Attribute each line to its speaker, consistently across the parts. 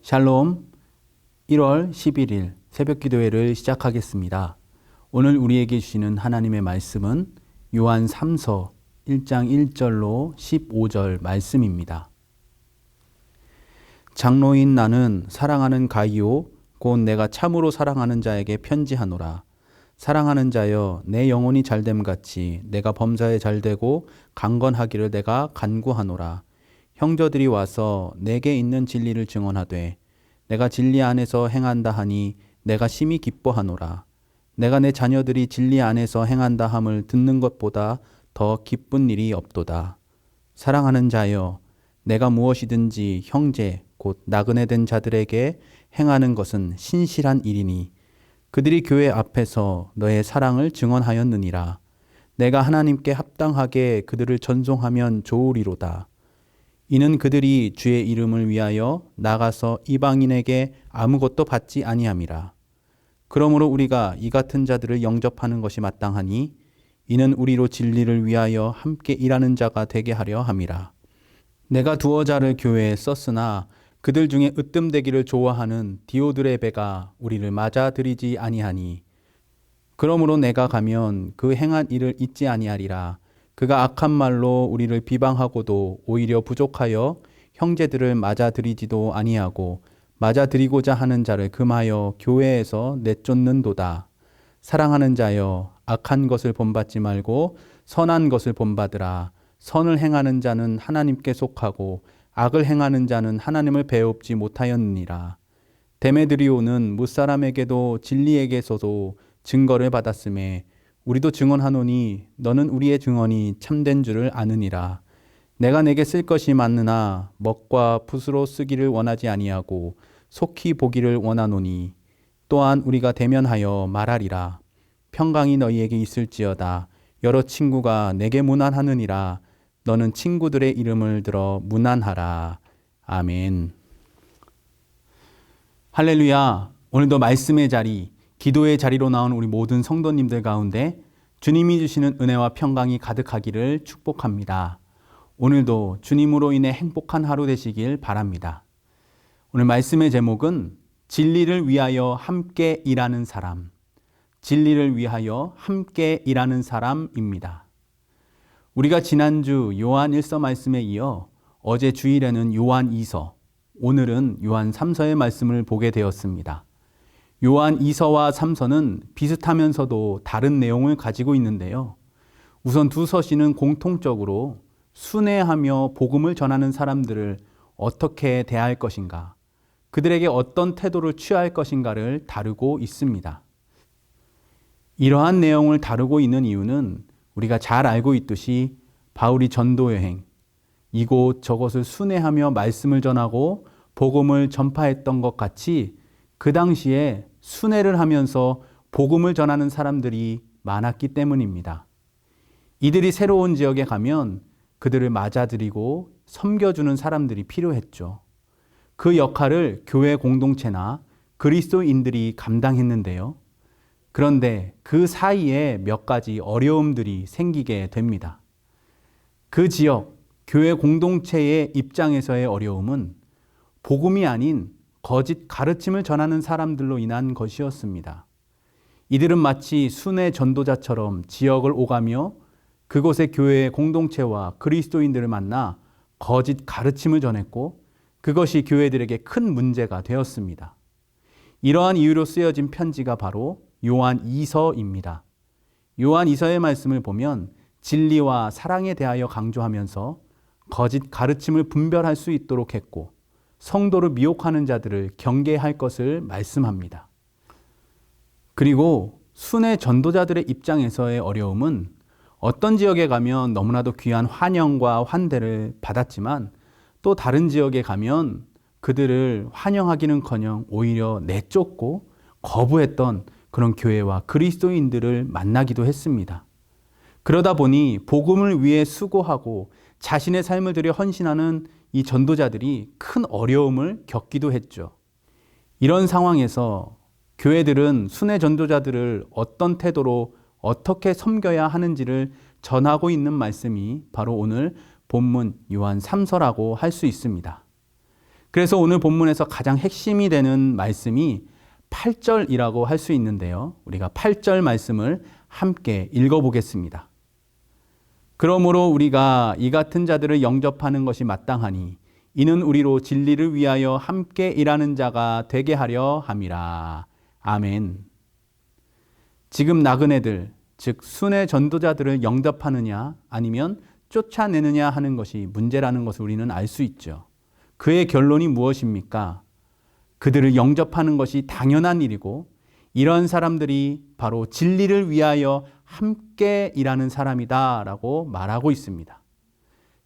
Speaker 1: 샬롬. 1월 11일 새벽 기도회를 시작하겠습니다. 오늘 우리에게 주시는 하나님의 말씀은 요한 3서 1장 1절로 15절 말씀입니다. 장로인 나는 사랑하는 가이오 곧 내가 참으로 사랑하는 자에게 편지하노라. 사랑하는 자여, 내 영혼이 잘됨 같이 내가 범사에 잘되고 강건하기를 내가 간구하노라. 형제들이 와서 내게 있는 진리를 증언하되 내가 진리 안에서 행한다 하니 내가 심히 기뻐하노라. 내가 내 자녀들이 진리 안에서 행한다 함을 듣는 것보다 더 기쁜 일이 없도다. 사랑하는 자여, 내가 무엇이든지 형제 곧 나그네 된 자들에게 행하는 것은 신실한 일이니 그들이 교회 앞에서 너의 사랑을 증언하였느니라. 내가 하나님께 합당하게 그들을 전송하면 좋으리로다. 이는 그들이 주의 이름을 위하여 나가서 이방인에게 아무것도 받지 아니함이라. 그러므로 우리가 이 같은 자들을 영접하는 것이 마땅하니 이는 우리로 진리를 위하여 함께 일하는 자가 되게 하려 함이라. 내가 두어 자를 교회에 썼으나 그들 중에 으뜸되기를 좋아하는 디오드레베가 우리를 맞아들이지 아니하니 그러므로 내가 가면 그 행한 일을 잊지 아니하리라. 그가 악한 말로 우리를 비방하고도 오히려 부족하여 형제들을 맞아들이지도 아니하고 맞아들이고자 하는 자를 금하여 교회에서 내쫓는도다. 사랑하는 자여, 악한 것을 본받지 말고 선한 것을 본받으라. 선을 행하는 자는 하나님께 속하고 악을 행하는 자는 하나님을 배웁지 못하였느니라. 데메드리오는 무사람에게도 진리에게서도 증거를 받았음에 우리도 증언하노니 너는 우리의 증언이 참된 줄을 아느니라. 내가 내게 쓸 것이 많으나 먹과 붓으로 쓰기를 원하지 아니하고 속히 보기를 원하노니 또한 우리가 대면하여 말하리라. 평강이 너희에게 있을지어다. 여러 친구가 내게 문안하느니라. 너는 친구들의 이름을 들어 문안하라. 아멘. 할렐루야. 오늘도 말씀의 자리, 기도의 자리로 나온 우리 모든 성도님들 가운데 주님이 주시는 은혜와 평강이 가득하기를 축복합니다. 오늘도 주님으로 인해 행복한 하루 되시길 바랍니다. 오늘 말씀의 제목은 진리를 위하여 함께 일하는 사람, 진리를 위하여 함께 일하는 사람입니다. 우리가 지난주 요한 1서 말씀에 이어 어제 주일에는 요한 2서, 오늘은 요한 3서의 말씀을 보게 되었습니다. 요한 2서와 3서는 비슷하면서도 다른 내용을 가지고 있는데요. 우선 두 서신은 공통적으로 순회하며 복음을 전하는 사람들을 어떻게 대할 것인가, 그들에게 어떤 태도를 취할 것인가를 다루고 있습니다. 이러한 내용을 다루고 있는 이유는 우리가 잘 알고 있듯이 바울이 전도여행, 이곳 저곳을 순회하며 말씀을 전하고 복음을 전파했던 것 같이 그 당시에 순회를 하면서 복음을 전하는 사람들이 많았기 때문입니다. 이들이 새로운 지역에 가면 그들을 맞아들이고 섬겨주는 사람들이 필요했죠. 그 역할을 교회 공동체나 그리스도인들이 감당했는데요. 그런데 그 사이에 몇 가지 어려움들이 생기게 됩니다. 그 지역, 교회 공동체의 입장에서의 어려움은 복음이 아닌 거짓 가르침을 전하는 사람들로 인한 것이었습니다. 이들은 마치 순회 전도자처럼 지역을 오가며 그곳의 교회의 공동체와 그리스도인들을 만나 거짓 가르침을 전했고 그것이 교회들에게 큰 문제가 되었습니다. 이러한 이유로 쓰여진 편지가 바로 요한 2서입니다. 요한 2서의 말씀을 보면 진리와 사랑에 대하여 강조하면서 거짓 가르침을 분별할 수 있도록 했고 성도를 미혹하는 자들을 경계할 것을 말씀합니다. 그리고 순회 전도자들의 입장에서의 어려움은 어떤 지역에 가면 너무나도 귀한 환영과 환대를 받았지만 또 다른 지역에 가면 그들을 환영하기는커녕 오히려 내쫓고 거부했던 그런 교회와 그리스도인들을 만나기도 했습니다. 그러다 보니 복음을 위해 수고하고 자신의 삶을 들여 헌신하는 이 전도자들이 큰 어려움을 겪기도 했죠. 이런 상황에서 교회들은 순회 전도자들을 어떤 태도로 어떻게 섬겨야 하는지를 전하고 있는 말씀이 바로 오늘 본문 요한 3서라고 할 수 있습니다. 그래서 오늘 본문에서 가장 핵심이 되는 말씀이 8절이라고 할 수 있는데요. 우리가 8절 말씀을 함께 읽어보겠습니다. 그러므로 우리가 이 같은 자들을 영접하는 것이 마땅하니 이는 우리로 진리를 위하여 함께 일하는 자가 되게 하려 함이라. 아멘. 지금 나그네들, 즉 순회 전도자들을 영접하느냐 아니면 쫓아내느냐 하는 것이 문제라는 것을 우리는 알 수 있죠. 그의 결론이 무엇입니까? 그들을 영접하는 것이 당연한 일이고 이런 사람들이 바로 진리를 위하여 함께 일하는 사람이다라고 말하고 있습니다.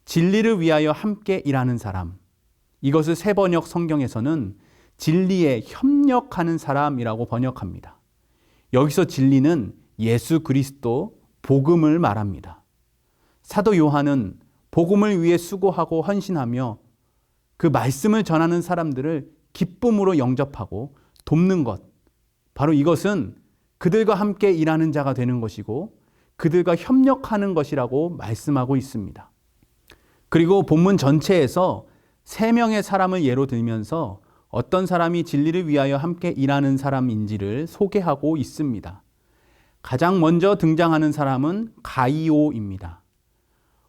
Speaker 1: 진리를 위하여 함께 일하는 사람. 이것을 새번역 성경에서는 진리에 협력하는 사람이라고 번역합니다. 여기서 진리는 예수 그리스도, 복음을 말합니다. 사도 요한은 복음을 위해 수고하고 헌신하며 그 말씀을 전하는 사람들을 기쁨으로 영접하고 돕는 것. 바로 이것은 그들과 함께 일하는 자가 되는 것이고 그들과 협력하는 것이라고 말씀하고 있습니다. 그리고 본문 전체에서 3명의 사람을 예로 들면서 어떤 사람이 진리를 위하여 함께 일하는 사람인지를 소개하고 있습니다. 가장 먼저 등장하는 사람은 가이오입니다.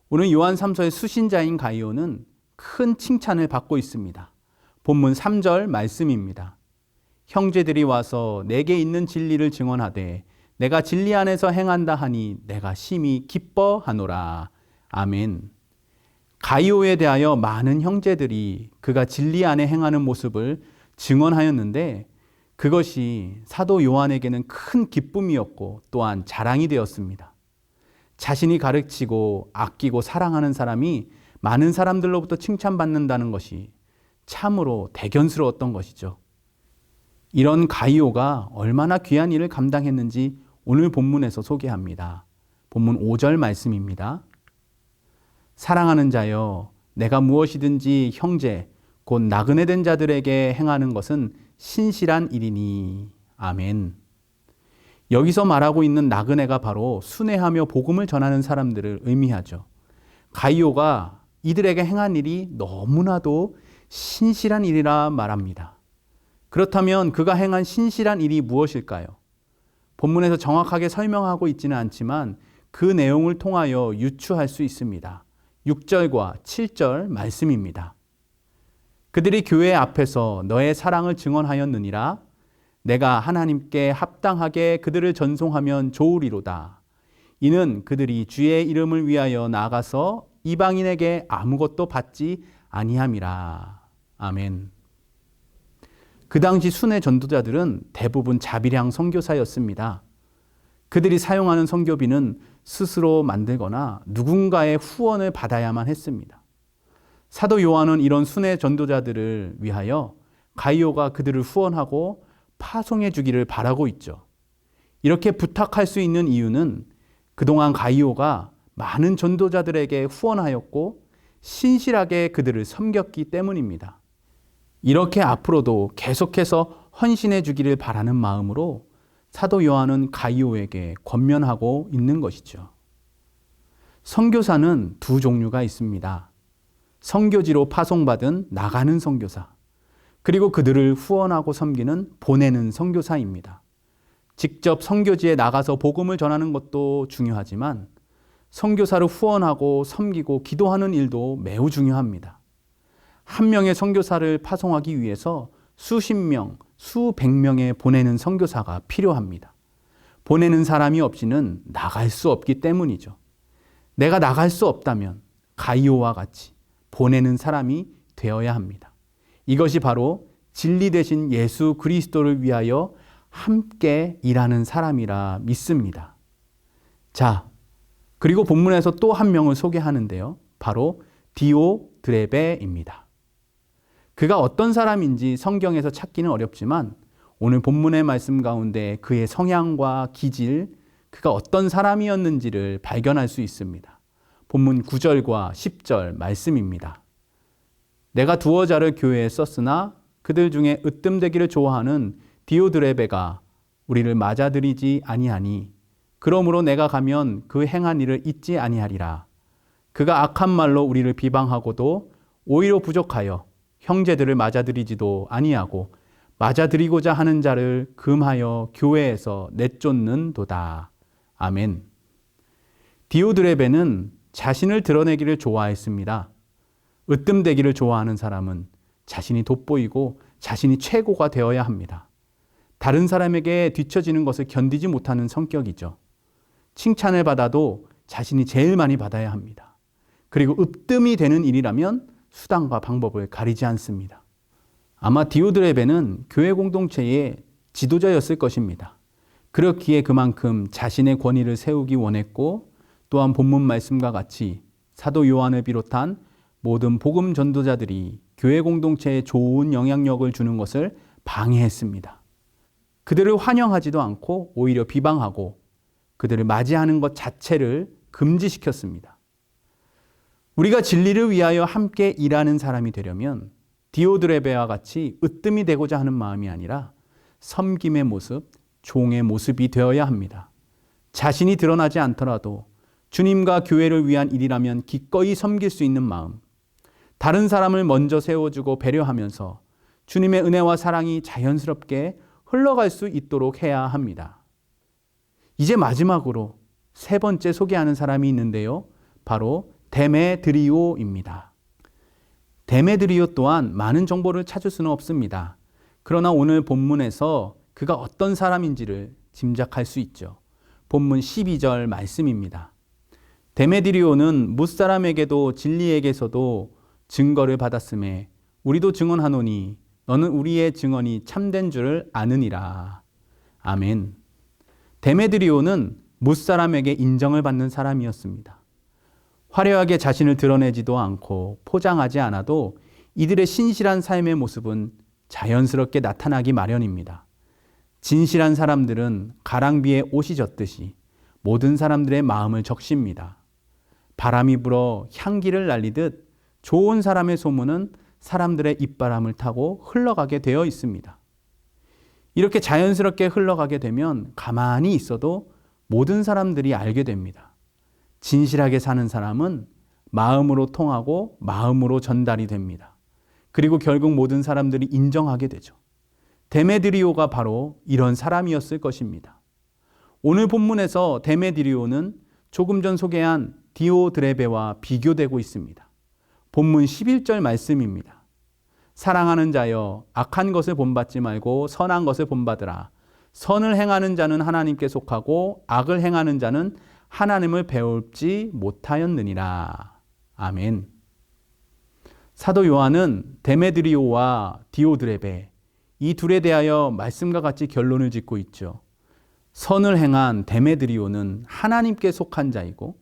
Speaker 1: 오늘 요한 3서의 수신자인 가이오는 큰 칭찬을 받고 있습니다. 본문 3절 말씀입니다. 형제들이 와서 내게 있는 진리를 증언하되 내가 진리 안에서 행한다 하니 내가 심히 기뻐하노라. 아멘. 가이오에 대하여 많은 형제들이 그가 진리 안에 행하는 모습을 증언하였는데 그것이 사도 요한에게는 큰 기쁨이었고 또한 자랑이 되었습니다. 자신이 가르치고 아끼고 사랑하는 사람이 많은 사람들로부터 칭찬받는다는 것이 참으로 대견스러웠던 것이죠. 이런 가이오가 얼마나 귀한 일을 감당했는지 오늘 본문에서 소개합니다. 본문 5절 말씀입니다. 사랑하는 자여, 내가 무엇이든지 형제, 곧 나그네 된 자들에게 행하는 것은 신실한 일이니. 아멘. 여기서 말하고 있는 나그네가 바로 순회하며 복음을 전하는 사람들을 의미하죠. 가이오가 이들에게 행한 일이 너무나도 신실한 일이라 말합니다. 그렇다면 그가 행한 신실한 일이 무엇일까요? 본문에서 정확하게 설명하고 있지는 않지만 그 내용을 통하여 유추할 수 있습니다. 6절과 7절 말씀입니다. 그들이 교회 앞에서 너의 사랑을 증언하였느니라. 내가 하나님께 합당하게 그들을 전송하면 좋으리로다. 이는 그들이 주의 이름을 위하여 나가서 이방인에게 아무것도 받지 아니함이라. 아멘. 그 당시 순회 전도자들은 대부분 자비량 선교사였습니다. 그들이 사용하는 선교비는 스스로 만들거나 누군가의 후원을 받아야만 했습니다. 사도 요한은 이런 순회 전도자들을 위하여 가이오가 그들을 후원하고 파송해 주기를 바라고 있죠. 이렇게 부탁할 수 있는 이유는 그동안 가이오가 많은 전도자들에게 후원하였고 신실하게 그들을 섬겼기 때문입니다. 이렇게 앞으로도 계속해서 헌신해 주기를 바라는 마음으로 사도 요한은 가이오에게 권면하고 있는 것이죠. 선교사는 두 종류가 있습니다. 선교지로 파송받은 나가는 선교사, 그리고 그들을 후원하고 섬기는 보내는 선교사입니다. 직접 선교지에 나가서 복음을 전하는 것도 중요하지만 선교사를 후원하고 섬기고 기도하는 일도 매우 중요합니다. 한 명의 선교사를 파송하기 위해서 수십 명, 수백 명의 보내는 선교사가 필요합니다. 보내는 사람이 없이는 나갈 수 없기 때문이죠. 내가 나갈 수 없다면 가이오와 같이 보내는 사람이 되어야 합니다. 이것이 바로 진리 되신 예수 그리스도를 위하여 함께 일하는 사람이라 믿습니다. 자, 그리고 본문에서 또 한 명을 소개하는데요. 바로 디오드레베입니다. 그가 어떤 사람인지 성경에서 찾기는 어렵지만 오늘 본문의 말씀 가운데 그의 성향과 기질, 그가 어떤 사람이었는지를 발견할 수 있습니다. 본문 9절과 10절 말씀입니다. 내가 두어 자를 교회에 썼으나 그들 중에 으뜸되기를 좋아하는 디오드레베가 우리를 맞아들이지 아니하니 그러므로 내가 가면 그 행한 일을 잊지 아니하리라. 그가 악한 말로 우리를 비방하고도 오히려 부족하여 형제들을 맞아들이지도 아니하고 맞아들이고자 하는 자를 금하여 교회에서 내쫓는도다. 아멘. 디오드레베는 자신을 드러내기를 좋아했습니다. 으뜸되기를 좋아하는 사람은 자신이 돋보이고 자신이 최고가 되어야 합니다. 다른 사람에게 뒤처지는 것을 견디지 못하는 성격이죠. 칭찬을 받아도 자신이 제일 많이 받아야 합니다. 그리고 으뜸이 되는 일이라면 수단과 방법을 가리지 않습니다. 아마 디오드레베는 교회 공동체의 지도자였을 것입니다. 그렇기에 그만큼 자신의 권위를 세우기 원했고, 또한 본문 말씀과 같이 사도 요한을 비롯한 모든 복음 전도자들이 교회 공동체에 좋은 영향력을 주는 것을 방해했습니다. 그들을 환영하지도 않고 오히려 비방하고 그들을 맞이하는 것 자체를 금지시켰습니다. 우리가 진리를 위하여 함께 일하는 사람이 되려면 디오드레베와 같이 으뜸이 되고자 하는 마음이 아니라 섬김의 모습, 종의 모습이 되어야 합니다. 자신이 드러나지 않더라도 주님과 교회를 위한 일이라면 기꺼이 섬길 수 있는 마음, 다른 사람을 먼저 세워주고 배려하면서 주님의 은혜와 사랑이 자연스럽게 흘러갈 수 있도록 해야 합니다. 이제 마지막으로 세 번째 소개하는 사람이 있는데요. 바로 데메드리오입니다. 데메드리오 또한 많은 정보를 찾을 수는 없습니다. 그러나 오늘 본문에서 그가 어떤 사람인지를 짐작할 수 있죠. 본문 12절 말씀입니다. 데메드리오는 무사람에게도 진리에게서도 증거를 받았음에 우리도 증언하노니 너는 우리의 증언이 참된 줄을 아느니라. 아멘. 데메드리오는 무사람에게 인정을 받는 사람이었습니다. 화려하게 자신을 드러내지도 않고 포장하지 않아도 이들의 신실한 삶의 모습은 자연스럽게 나타나기 마련입니다. 진실한 사람들은 가랑비에 옷이 젖듯이 모든 사람들의 마음을 적십니다. 바람이 불어 향기를 날리듯 좋은 사람의 소문은 사람들의 입바람을 타고 흘러가게 되어 있습니다. 이렇게 자연스럽게 흘러가게 되면 가만히 있어도 모든 사람들이 알게 됩니다. 진실하게 사는 사람은 마음으로 통하고 마음으로 전달이 됩니다. 그리고 결국 모든 사람들이 인정하게 되죠. 데메드리오가 바로 이런 사람이었을 것입니다. 오늘 본문에서 데메드리오는 조금 전 소개한 디오드레베와 비교되고 있습니다. 본문 11절 말씀입니다. 사랑하는 자여 악한 것을 본받지 말고 선한 것을 본받으라. 선을 행하는 자는 하나님께 속하고 악을 행하는 자는 하나님을 배울지 못하였느니라. 아멘. 사도 요한은 데메드리오와 디오드레베 이 둘에 대하여 말씀과 같이 결론을 짓고 있죠. 선을 행한 데메드리오는 하나님께 속한 자이고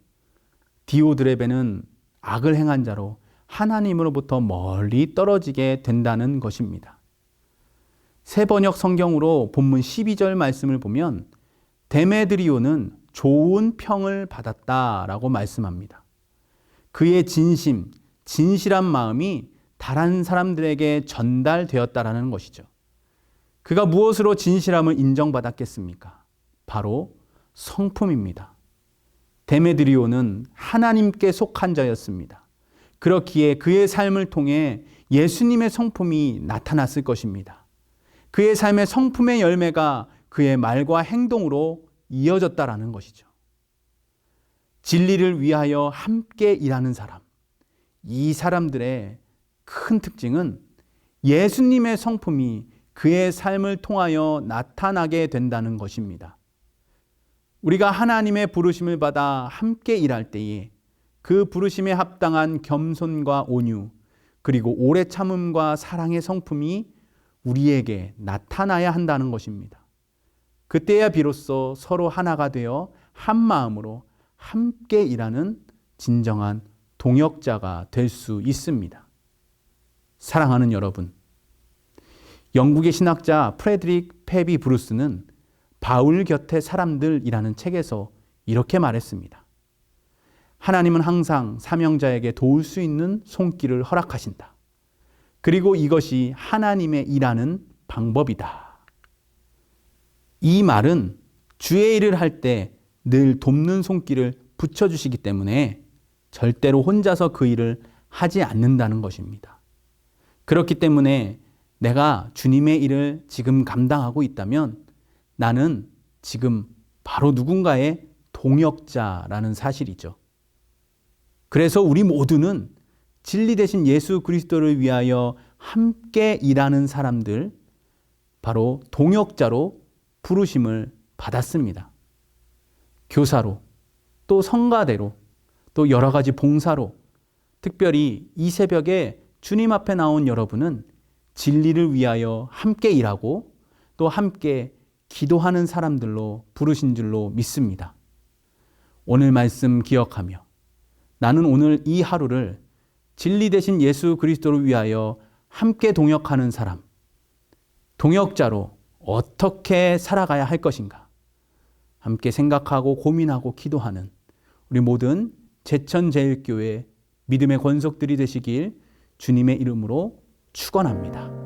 Speaker 1: 디오드레베는 악을 행한 자로 하나님으로부터 멀리 떨어지게 된다는 것입니다. 새번역 성경으로 본문 12절 말씀을 보면 데메드리오는 좋은 평을 받았다라고 말씀합니다. 그의 진심, 진실한 마음이 다른 사람들에게 전달되었다라는 것이죠. 그가 무엇으로 진실함을 인정받았겠습니까? 바로 성품입니다. 데메드리오는 하나님께 속한 자였습니다. 그렇기에 그의 삶을 통해 예수님의 성품이 나타났을 것입니다. 그의 삶의 성품의 열매가 그의 말과 행동으로 이어졌다라는 것이죠. 진리를 위하여 함께 일하는 사람, 이 사람들의 큰 특징은 예수님의 성품이 그의 삶을 통하여 나타나게 된다는 것입니다. 우리가 하나님의 부르심을 받아 함께 일할 때에 그 부르심에 합당한 겸손과 온유, 그리고 오래 참음과 사랑의 성품이 우리에게 나타나야 한다는 것입니다. 그때야 비로소 서로 하나가 되어 한 마음으로 함께 일하는 진정한 동역자가 될 수 있습니다. 사랑하는 여러분, 영국의 신학자 프레드릭 페비 브루스는 바울 곁의 사람들이라는 책에서 이렇게 말했습니다. 하나님은 항상 사명자에게 도울 수 있는 손길을 허락하신다. 그리고 이것이 하나님의 일하는 방법이다. 이 말은 주의 일을 할 때 늘 돕는 손길을 붙여주시기 때문에 절대로 혼자서 그 일을 하지 않는다는 것입니다. 그렇기 때문에 내가 주님의 일을 지금 감당하고 있다면 나는 지금 바로 누군가의 동역자라는 사실이죠. 그래서 우리 모두는 진리 대신 예수 그리스도를 위하여 함께 일하는 사람들, 바로 동역자로 부르심을 받았습니다. 교사로, 또 성가대로, 또 여러 가지 봉사로, 특별히 이 새벽에 주님 앞에 나온 여러분은 진리를 위하여 함께 일하고 또 함께 기도하는 사람들로 부르신 줄로 믿습니다. 오늘 말씀 기억하며 나는 오늘 이 하루를 진리 대신 예수 그리스도를 위하여 함께 동역하는 사람, 동역자로 어떻게 살아가야 할 것인가 함께 생각하고 고민하고 기도하는 우리 모든 제천제일교회 믿음의 권속들이 되시길 주님의 이름으로 축원합니다.